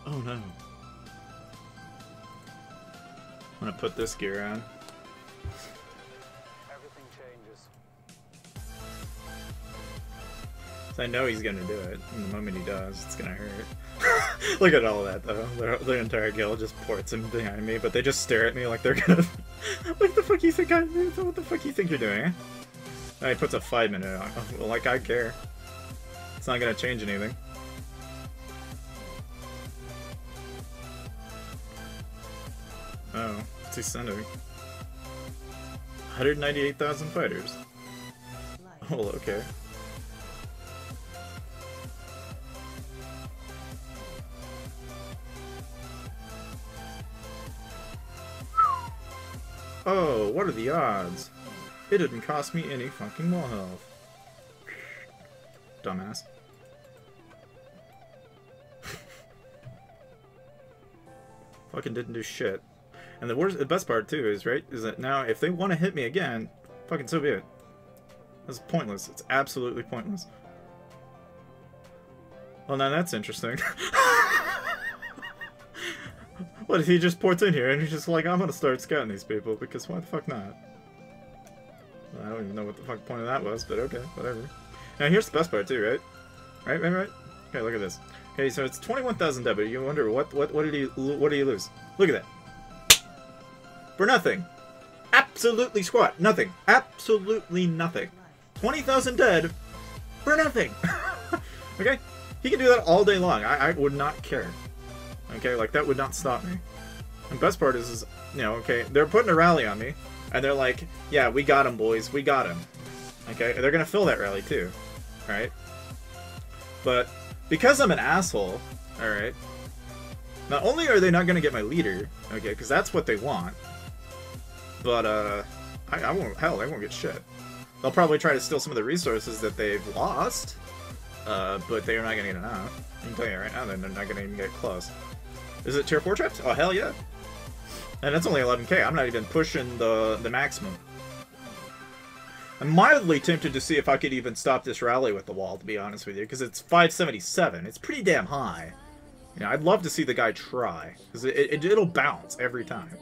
Oh no. I'm gonna put this gear on. Everything changes. I know he's gonna do it, and the moment he does, it's gonna hurt. Look at all that, though. The entire guild just ports him behind me, but they just stare at me like they're gonna... What the fuck you think what the fuck you think you're doing, eh? And he puts a 5-minute on. Oh, well, like, I care. It's not gonna change anything. Oh, what's he sending? 198,000 fighters. Oh, okay. Oh, what are the odds? It didn't cost me any fucking wall health. Dumbass. Fucking didn't do shit. And the best part too is, right, is that now if they want to hit me again, fucking so be it. That's pointless. It's absolutely pointless. Well, now that's interesting. What if he just ports in here and he's just like, I'm gonna start scouting these people, because why the fuck not? I don't even know what the fuck point of that was, but okay, whatever. Now here's the best part too, right? Right? Okay, look at this. Okay, so it's 21,000 W. You wonder what do you lose? Look at that. For nothing. Absolutely squat. Nothing. Absolutely nothing. 20,000 dead for nothing. Okay? He can do that all day long. I would not care. Okay, like that would not stop me. And best part is, you know, okay, they're putting a rally on me, and they're like, yeah, we got him, boys, we got him. Okay, and they're gonna fill that rally too, right? But because I'm an asshole, all right. Not only are they not gonna get my leader, okay, because that's what they want, but I won't. Hell, they won't get shit. They'll probably try to steal some of the resources that they've lost, but they're not gonna get enough. I can tell you right now, they're not gonna even get close. Is it tier 4 traps? Oh, hell yeah. And it's only 11k. I'm not even pushing the maximum. I'm mildly tempted to see if I could even stop this rally with the wall, to be honest with you, because it's 577. It's pretty damn high. You know, I'd love to see the guy try, because it'll bounce every time.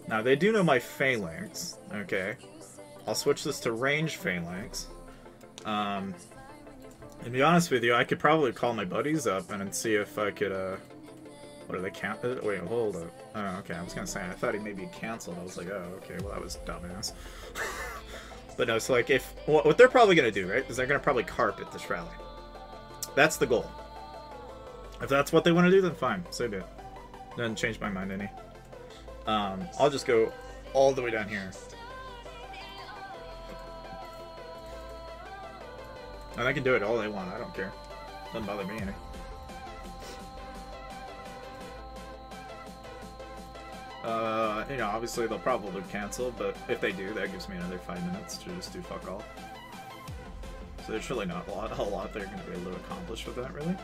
Now, they do know my phalanx. Okay. I'll switch this to range phalanx. And to be honest with you, I could probably call my buddies up and see if I could, what, are they count? Wait, hold up. Oh, okay, I was gonna say, I thought he maybe canceled. I was like, oh, okay, well, that was dumbass. But no, it's like, if, what they're probably gonna do, right, is they're gonna probably carpet this rally. That's the goal. If that's what they want to do, then fine, so be it. Doesn't change my mind any. I'll just go all the way down here. And I can do it all they want, I don't care. Doesn't bother me any. You know, obviously they'll probably cancel, but if they do, that gives me another 5 minutes to just do fuck all. So there's really not a lot they're going to be able to accomplish with that, really.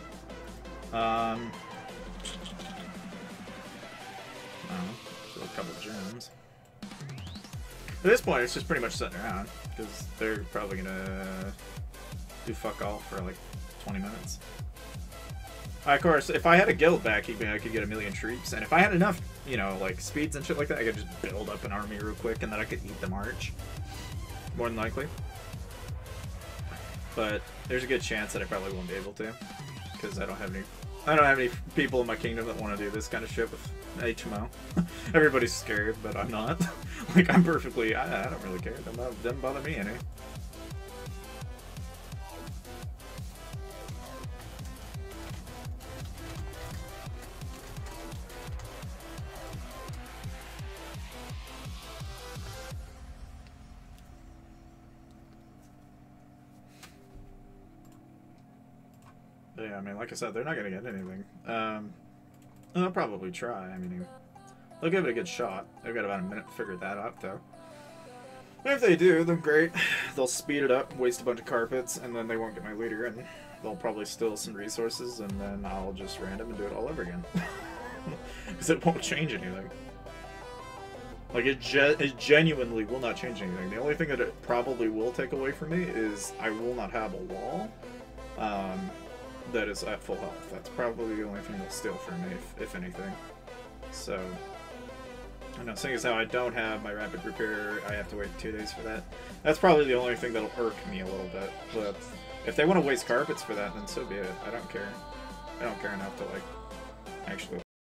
I don't know, so a couple gems. At this point, it's just pretty much sitting around, because they're probably going to do fuck all for like 20 minutes. Of course, if I had a guild back, I could get 1,000,000 troops, and if I had enough, you know, like speeds and shit like that, I could just build up an army real quick, and then I could eat the march. More than likely. But there's a good chance that I probably won't be able to, because I don't have any people in my kingdom that want to do this kind of shit with HMO. Everybody's scared, but I'm not. Like, I'm perfectly, I don't really care. It doesn't bother me any. Yeah, I mean, like I said, they're not gonna get anything. They'll probably try. I mean, they'll give it a good shot. They've got about a minute to figure that out, though. And if they do, then great. They'll speed it up, waste a bunch of carpets, and then they won't get my leader, and they'll probably steal some resources, and then I'll just random and do it all over again. Because it won't change anything. Like, it genuinely will not change anything. The only thing that it probably will take away from me is I will not have a wall. That is at full health. That's probably the only thing they'll steal from me, if anything. So, I know, seeing as how I don't have my rapid repair, I have to wait 2 days for that. That's probably the only thing that'll irk me a little bit. But if they want to waste carpets for that, then so be it. I don't care. I don't care enough to, like, actually